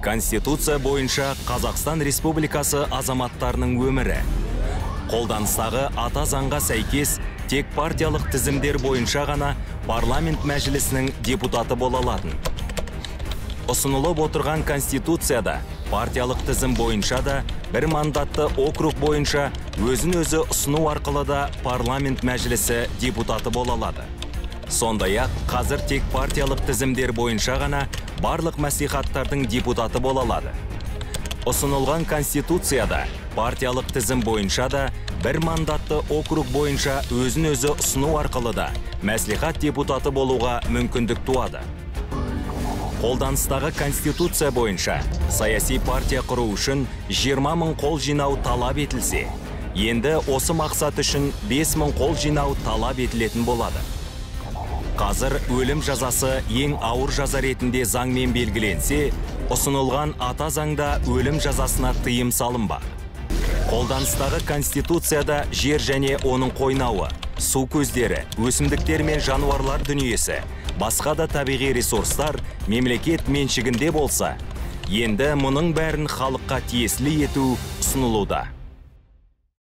Конституция бойынша Қазақстан Республикасы азаматтарының өмірі. Қолданыстағы ата заңға сәйкес тек партиялық тізімдер бойынша ғана парламент мәжілісінің депутаты бола алатын. Ұсынылып отырған Конституцияда партиялық тізім бойынша да бір мандатты округ бойынша өзін-өзі ұсыну арқылы да парламент мәжілісі депутаты бола алады. Сондай-ақ қазір тек партиялық тізімдер бойынша ғана барлық мәслихаттардың депутаты бола алады. Ұсынылған Конституцияда партиялық тізім бойынша да бір мандатты округ бойынша өзін-өзі ұсыну арқылы да мәслихат депутаты болуға мүмкіндік туады. Қолданыстағы Конституция бойынша саяси партия құру үшін 20 000 қол жинау талап етілсе, енді осы мақсат үшін 5 000 қол жинау талап етілетін болады. Қазір өлім жазасы ең ауыр жаза ретінде заңмен белгіленсе, ұсынылған ата заңда өлім жазасына тыйым салынбақ. Қолданыстағы Конституцияда жер және оның қойнауы, су көздері, өсімдіктер мен жануарлар дүниесі, басқа да табиғи ресурстар мемлекет меншігінде болса, енді мұның бәрін халыққа тиесілі ету ұсынылуда.